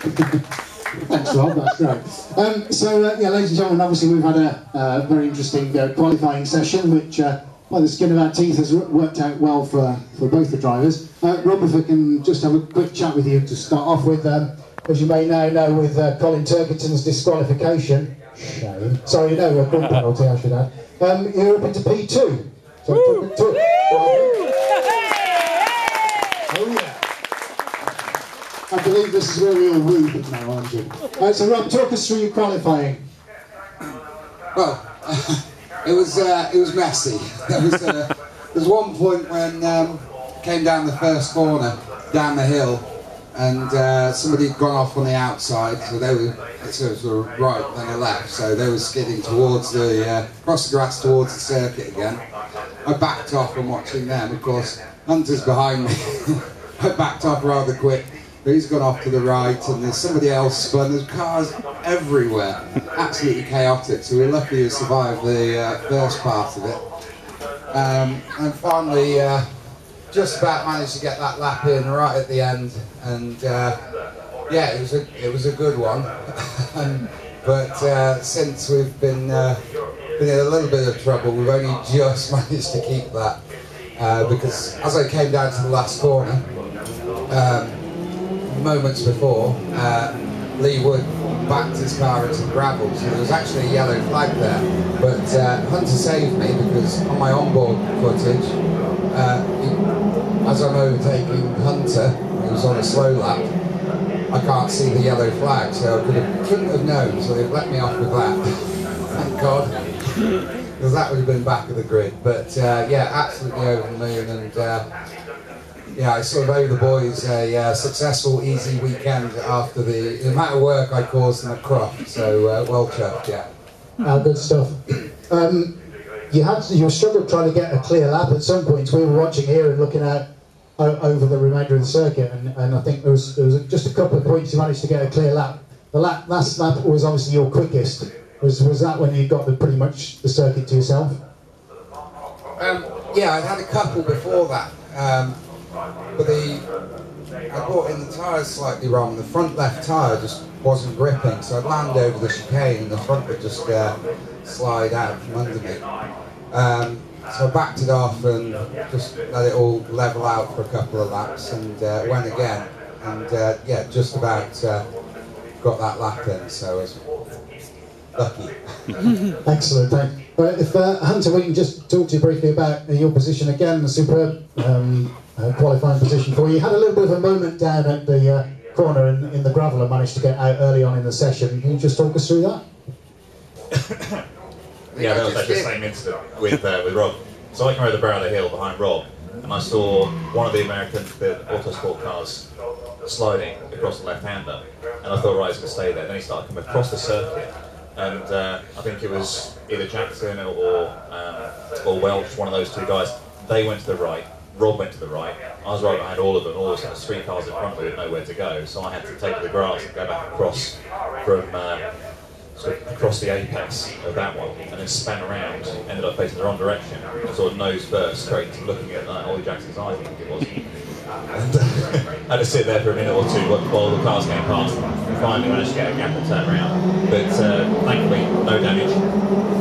Thanks, Rob, that's great. Yeah, ladies and gentlemen, obviously we've had a very interesting qualifying session, which, by the skin of our teeth, has worked out well for both the drivers. Rob, if I can just have a quick chat with you to start off with, as you may now know, with Colin Turkington's disqualification. Shame. Sorry, no, a good penalty, I should add. You're up into P2. So oh yeah. I believe this is where we all woo now, aren't you? So Rob, talk us through your qualifying. Well, it was messy. There was one point when came down the first corner down the hill, and somebody had gone off on the outside, so they were sort of right then a left, so they were skidding towards the across the grass towards the circuit again. I backed off from watching them. Of course, Hunter's behind me. I backed off rather quick. He's gone off to the right, and there's somebody else spun. There's cars everywhere, absolutely chaotic. So we're lucky to survive the first part of it, and finally just about managed to get that lap in right at the end. And yeah, it was a good one. But since we've been in a little bit of trouble, we've only just managed to keep that because as I came down to the last corner. Moments before, Lee Wood backed his car into the gravel, so there was actually a yellow flag there. But Hunter saved me because on my onboard footage, as I'm overtaking Hunter, who was on a slow lap, I can't see the yellow flag, so I couldn't have known, so they've let me off with that. Thank God, because that would have been back of the grid. But yeah, absolutely over the moon, and yeah, I sort of owe the boys a successful, easy weekend after the amount of work I caused them at Croft. So well chuffed, yeah. Good stuff. You struggled trying to get a clear lap at some points. We were watching here and looking out over the remainder of the circuit, and I think there was just a couple of points you managed to get a clear lap. The last lap was obviously your quickest. Was that when you got pretty much the circuit to yourself? Yeah, I'd had a couple before that. But I brought in the tyres slightly wrong. The front left tyre just wasn't gripping, so I'd land over the chicane and the front would just slide out from under me. So I backed it off and just let it all level out for a couple of laps, and went again. And yeah, just about got that lap in, so I was lucky. Excellent, thanks. But if Hunter, we can just talk to you briefly about your position again, the superb qualifying position for you. You had a little bit of a moment down at the corner in the gravel and managed to get out early on in the session. Can you just talk us through that? Yeah, that was actually the same incident with Rob. So I came over the brow of the hill behind Rob, and I saw one of the Autosport cars sliding across the left-hander, and I thought, right, he's going to stay there. Then he started coming across the circuit, and I think it was either Jackson or Welch, one of those two guys. They went to the right. Rob went to the right, I was right behind all of them, all the three cars in front of me with nowhere to go, so I had to take the grass and go back across from sort of across the apex of that one, and then span around, ended up facing the wrong direction, and sort of nose first, straight to looking at Ollie Jackson's eye, I think it was. And I had to sit there for a minute or two while the cars came past, and finally managed to get a gap and turn around. But thankfully, no damage.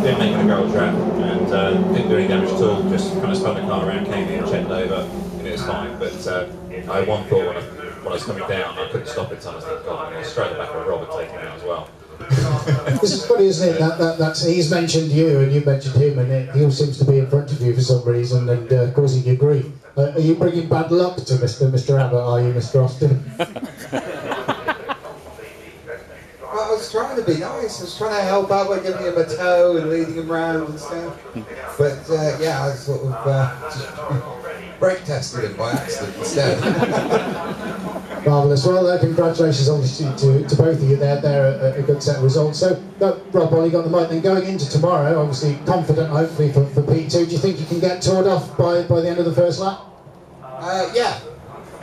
Didn't make any gravel trap, and didn't do any damage at all. Just kind of spun the car around, came in, checked over, and it was fine. But I had one thought when I was coming down, I couldn't stop it, so I was thinking, God, I'm going to straight the back of Robert, taking him out as well. This is funny, isn't it? That's he's mentioned you and you mentioned him, and he all seems to be in front of you for some reason and causing you grief. Are you bringing bad luck to Mr. Abbott? Are you, Mr. Austin? Well, I was trying to be nice. I was trying to help out by giving him a tow and leading him around and stuff. But yeah, I sort of just brake tested him by accident instead. Marvellous. Well, congratulations obviously to both of you. They're a good set of results. So, Rob, while you got the mic, then going into tomorrow, obviously confident hopefully for P2. Do you think you can get toured off by the end of the first lap? Yeah.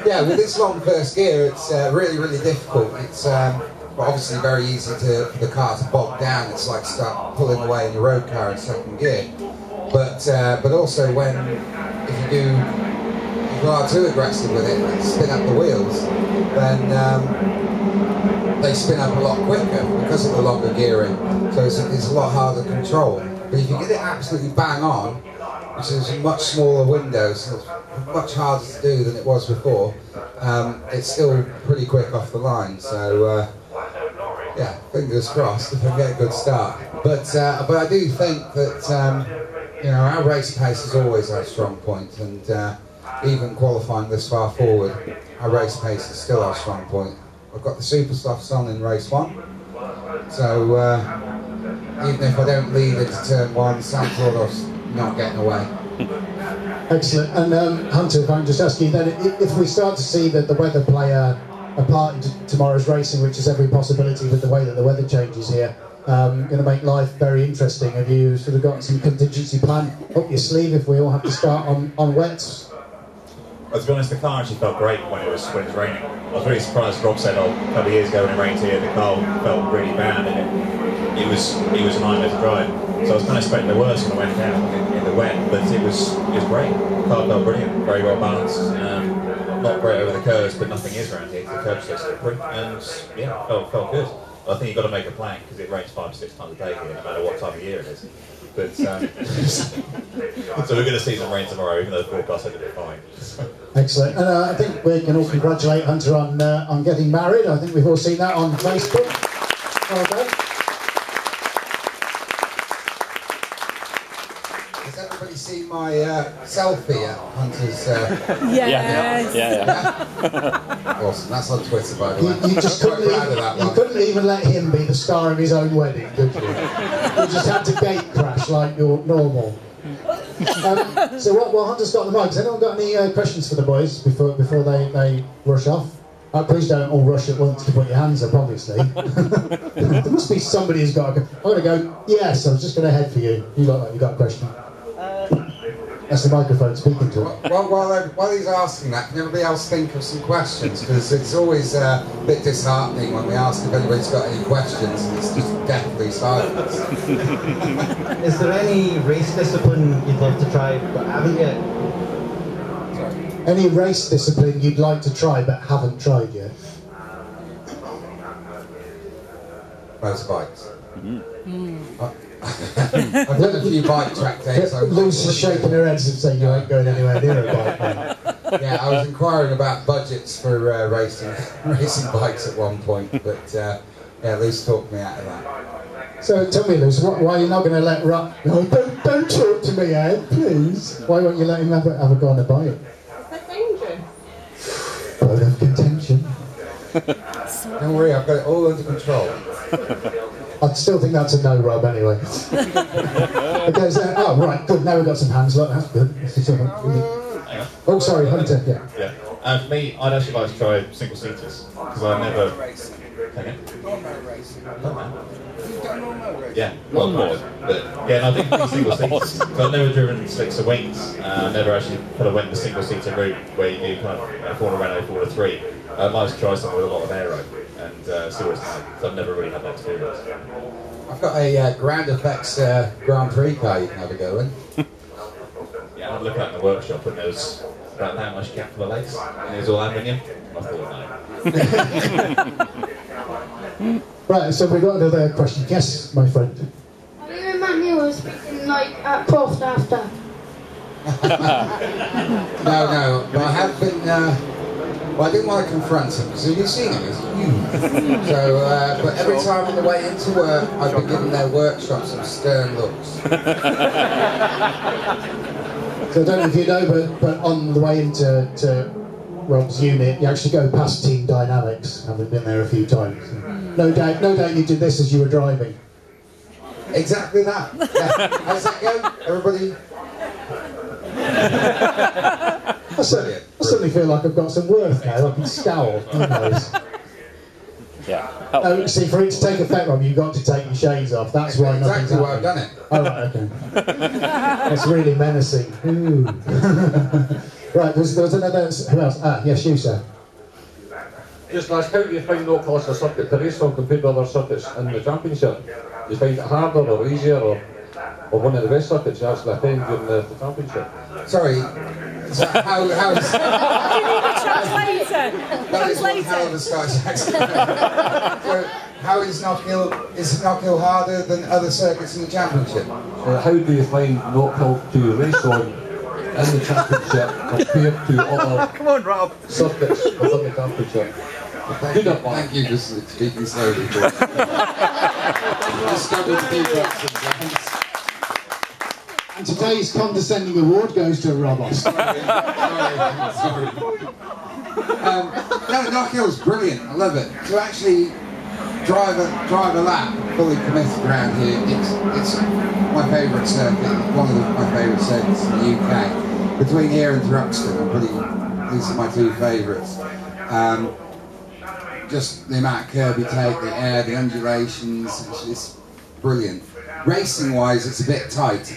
Yeah, with this long first gear, it's really, really difficult. It's obviously very easy for the car to bog down. It's like start pulling away in your road car in second gear. But also if you are too aggressive with it and spin up the wheels, then they spin up a lot quicker because of the longer gearing, so it's a lot harder to control. But if you get it absolutely bang on, which is a much smaller window, so it's much harder to do than it was before, it's still pretty quick off the line. So yeah, fingers crossed if I get a good start. But I do think that you know, our race pace is always our strong point, and even qualifying this far forward, our race pace is still our strong point. I've got the super softs on in race 1, so even if I don't lead into turn 1, Sam Claude's not getting away. Excellent. And Hunter, if I can just ask you then, if we start to see that the weather play a part in tomorrow's racing, which is every possibility with the way that the weather changes here, going to make life very interesting. Have you sort of got some contingency plan up your sleeve if we all have to start on wets? Well, to be honest, the car actually felt great when it was raining. I was really surprised. Rob said, "Oh, a couple of years ago when it rained here, the car felt really bad, and it was a nightmare to drive." So I was kind of expecting the worst when I went down in the wet, but it was great. The car felt brilliant, very well balanced. Not great over the curves, but nothing is around here. The curves are so slippery, and yeah, felt good. I think you've got to make a plan because it rains 5 to 6 times a day here, no matter what time of year it is. But so we're going to see some rain tomorrow, even though the forecast said it'll be fine. Excellent. And I think we can all congratulate Hunter on getting married. I think we've all seen that on Facebook. Well done. Has everybody seen my selfie at Hunter's? Yes. Yeah. Awesome. That's on Twitter, by the way. You just couldn't even let him be the star of his own wedding, could you? You just had to gate crash like you're normal. So while Hunter's got the mic, has anyone got any questions for the boys before they rush off? Please don't all rush at once to put your hands up, obviously. There must be somebody who's got I'm going to go, yes, I was just going to head for you. You got a question? That's the microphone speaking to it. While he's asking that, can everybody else think of some questions? Because it's always a bit disheartening when we ask if anybody's got any questions and it's just deathly silence. Is there any race discipline you'd love to try but haven't yet? Any race discipline you'd like to try but haven't tried yet? Motorbikes. I've done a few bike track days. Lucy's shaking her head and saying you ain't going anywhere near a bike, mate. Yeah, I was inquiring about budgets for racing bikes at one point, but yeah, Lucy talked me out of that. So tell me, Lucy, why are you not going to let Rob? No, don't talk to me, Ed, please. Why won't you let him have a go on a bike? It's dangerous. Bone of contention. Don't worry, I've got it all under control. I still think that's a no, Rob, anyway. Okay, so, oh, right, good, now we've got some hands, look, that's good. Oh, sorry, Hunter, yeah. For me, I'd actually like to try single-seaters, because I've never... Yeah, well, but yeah, I think single-seaters. So I've never driven slicks or wings. I've never actually kind of went the single-seater route where you do kind of a Formula Renault, Formula 3. I'd like to try something with a lot of aero and see what it's like, because I've never really had that experience. I've got a Ground Effects Grand Prix car you can have a go in. Yeah, I'd look out in the workshop and there was about that much gap for the legs, and it was all aluminium. I thought no. Right, so we've got another question. Yes, my friend. Are you and Manuel were speaking like at Croft after? No, but I have been. Well, I didn't want to confront him because have you seen him? He's huge. So, but every time on the way into work, I've been giving their workshop some stern looks. So I don't know if you know, but on the way into Rob's unit, you actually go past Team Dynamics, having been there a few times. No doubt you did this as you were driving. Exactly that. Yeah. How's that go, everybody? I suddenly feel like I've got some worth now. I can scowl. Who knows? Yeah. Oh, see, for it to take effect, Rob, you've got to take your shades off. That's why nothing's exactly why I've done it. Oh, right, okay. That's really menacing. Ooh. Right, there was another... Who else? Ah, yes, you, sir. Just last, how do you find Knockhill as a circuit to race on compared to other circuits in the championship? Do you find it harder or easier or one of the best circuits you actually attend during the championship? Sorry, so how's... That is one hell of a Scottish accent. So, how is Knockhill harder than other circuits in the championship? How do you find Knockhill to race on in the championship compared to other circuits within the championship? Thank you for speaking slowly. And today's condescending award goes to Robos. Sorry. No, Knockhill's brilliant. I love it. To actually drive a lap fully committed around here, it's my favourite circuit. One of my favourite circuits in the UK. Between here and Thruxton, these are my two favourites. Just the amount of curb you take, the air, the undulations, it's brilliant. Racing wise, it's a bit tight.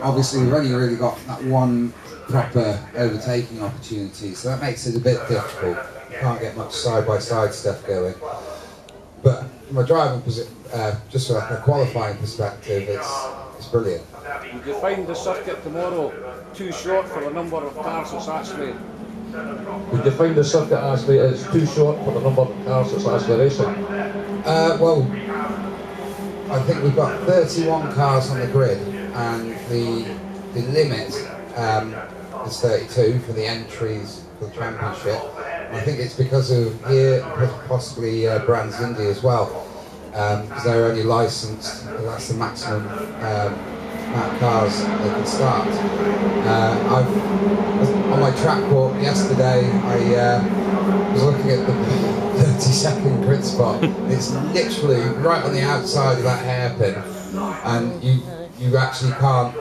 Obviously, we've only really got that one proper overtaking opportunity, so that makes it a bit difficult. You can't get much side-by-side stuff going. But from a driving just from a qualifying perspective, it's brilliant. Would you find the circuit tomorrow too short for the number of cars that's actually? Would you find the circuit actually is too short for the number of cars that's actually racing? Well, I think we've got 31 cars on the grid, and the limit is 32 for the entries for the championship. I think it's because of here, possibly Brands India as well, because they're only licensed. That's the maximum amount of cars they can start. On my track walk yesterday, I was looking at the 30-second grid spot. It's literally right on the outside of that hairpin, and you actually can't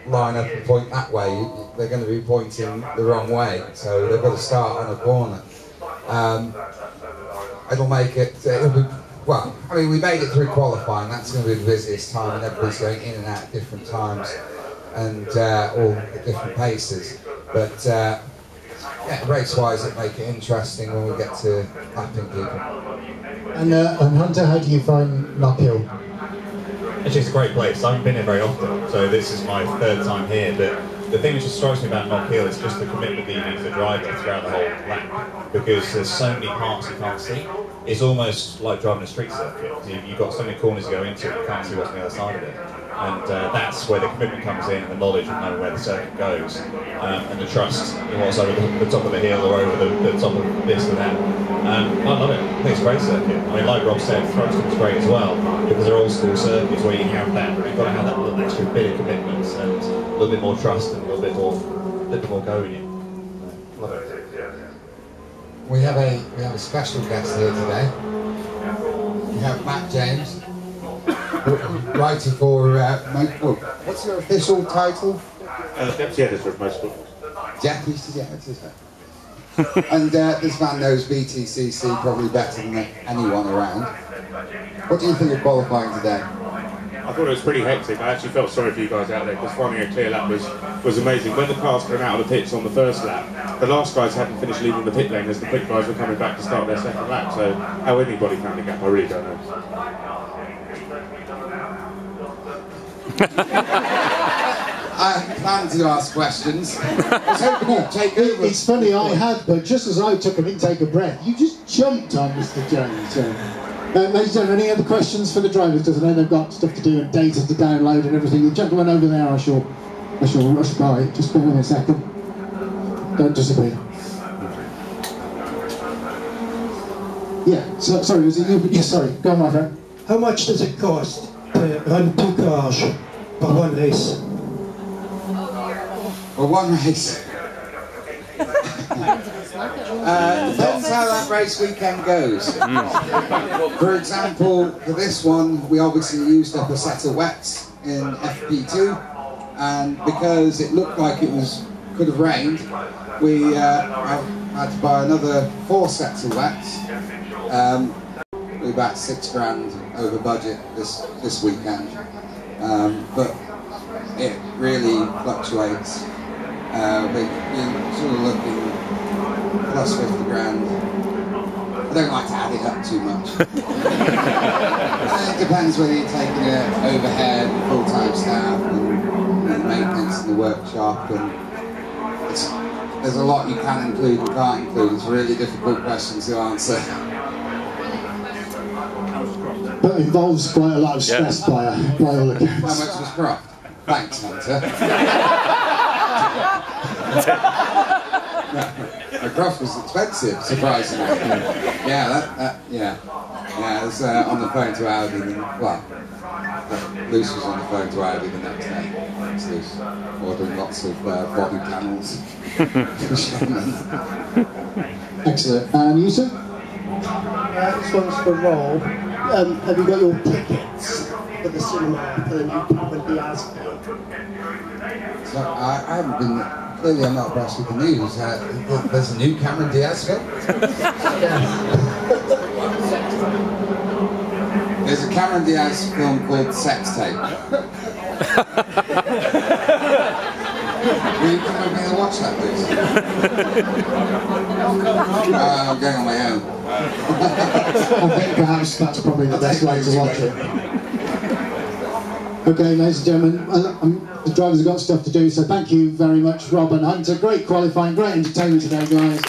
line up and point that way. They're going to be pointing the wrong way, so they've got to start on a corner. It'll make it. It'll be, well, I mean, we made it through qualifying. That's going to be the busiest time, and everybody's going in and out at different times and all at different paces. But yeah, race-wise, it'll make it interesting when we get to lapping people. And Hunter, how do you find Knockhill? Actually, it's a great place. I haven't been here very often, so this is my third time here. But the thing which strikes me about Knockhill is just the commitment that you need to the driver throughout the whole lap, because there's so many parts you can't see. It's almost like driving a street circuit. You've got so many corners you go into, you can't see what's on the other side of it. And that's where the commitment comes in, and the knowledge of knowing where the circuit goes, and the trust in what's over the top of the hill or over the top of this or that. I love it. I think it's a great circuit. I mean, like Rob said, Thruxton's great as well, because they're old school circuits where you have that, you've got to have that little extra bit of commitment and a little bit more trust and a little bit more go in you. Love it. We have a special guest here today. We have Matt James, writer for Motorsport. What's your official title? Deputy editor of Motorsport. Deputy editor. And this man knows BTCC probably better than anyone around. What do you think of qualifying today? I thought it was pretty hectic. I actually felt sorry for you guys out there, because finding a clear lap was amazing. When the cars came out of the pits on the first lap, the last guys hadn't finished leaving the pit lane as the quick guys were coming back to start their second lap. So how anybody found the gap, I really don't know. I planned to ask questions. I was hoping you'd take over. It's funny, I had, but just as I took an intake of breath, you just jumped on Mr. Jones. Ladies and gentlemen, any other questions for the drivers? Because I know they've got stuff to do and data to download and everything. The gentleman over there, I shall rush by. Just bear with me a second. Don't disappear. Yeah, so, sorry, was it you? Yeah, sorry. Go on, my friend. How much does it cost to run 2 cars for one race? For one race. Depends how that race weekend goes. For example, for this one, we obviously used up a set of wets in FP2, and because it looked like it could have rained, we had to buy another 4 sets of wets. We're about £6,000 over budget this weekend, but it really fluctuates. You're sort of looking plus £50,000. I don't like to add it up too much. It depends whether you're taking it overhead, full-time staff, and maintenance in the workshop, and there's a lot you can include and can't include. It's a really difficult question to answer. But it involves quite a lot of stress by all accounts. How much was Croft? Thanks, Hunter. The Croft was expensive, surprisingly. Yeah, yeah, I was on the phone to Audi, well, Luce was on the phone to Audi the next day. Luce ordering lots of body panels. Excellent. And you, sir? This one's for Rob. Have you got your tickets for the cinema for the new Cameron Diaz film? So I haven't been, clearly I'm not abreast with the news. There's a new Cameron Diaz film? There's a Cameron Diaz film called Sex Tape. Will you come with me and watch that, please? I'm going on my own. I think perhaps that's probably the best way to watch it. Okay, ladies and gentlemen, the drivers have got stuff to do, so thank you very much, Rob and Hunter. Great qualifying, great entertainment today, guys. And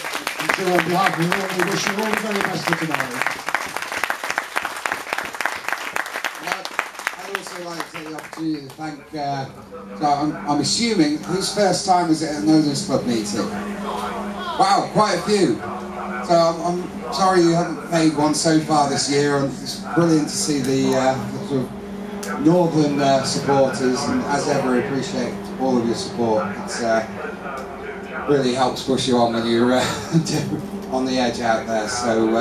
so on behalf of you all, we wish you all the very best for tomorrow. I'd also like to take the opportunity to thank, so I'm assuming, whose first time was it at an Owners Club meeting? Wow, quite a few. So I'm sorry you haven't made one so far this year, and it's brilliant to see the sort of northern supporters, and as ever appreciate all of your support. It's really helps push you on when you're on the edge out there. So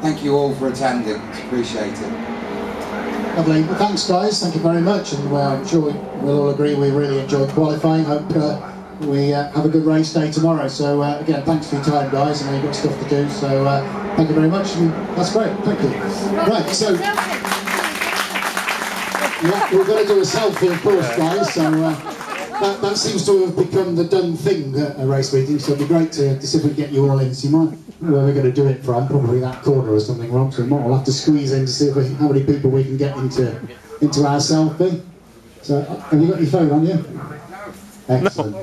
thank you all for attending, it's appreciated. Lovely. Well, thanks, guys. Thank you very much, and I'm sure we'll all agree we really enjoyed qualifying. Hope we have a good race day tomorrow. So again, thanks for your time, guys. I know you've got stuff to do, so thank you very much. And that's great. Thank you. Right, so we've got to do a selfie, of course, guys. So that seems to have become the done thing at a race meeting. So it'd be great to see if we can get you all in. So you might. Where we're going to do it from, probably that corner or something, Rob, so we'll have to squeeze in to see if how many people we can get into our selfie. So, have you got your phone on you? Excellent.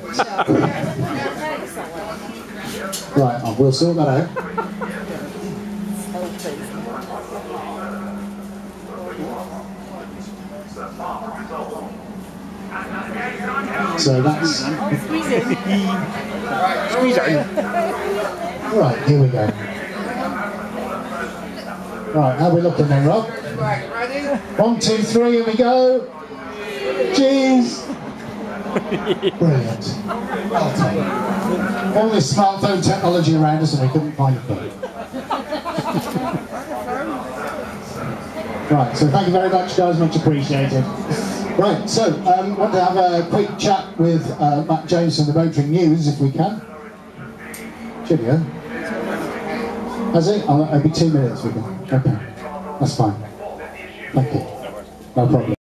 Right, we'll sort that out. So that's... Squeeze in. Right, here we go. Right, how are we looking then, Rob? Ready? 1, 2, 3, here we go. Cheese! Brilliant. Well done. All this smartphone technology around us and we couldn't find a phone. Right, so thank you very much, guys, much appreciated. Right, so want to have a quick chat with Matt James from the Motoring News, if we can. Cheerio. Has it? It'll be 2 minutes with him. Okay, that's fine. Thank you. No problem.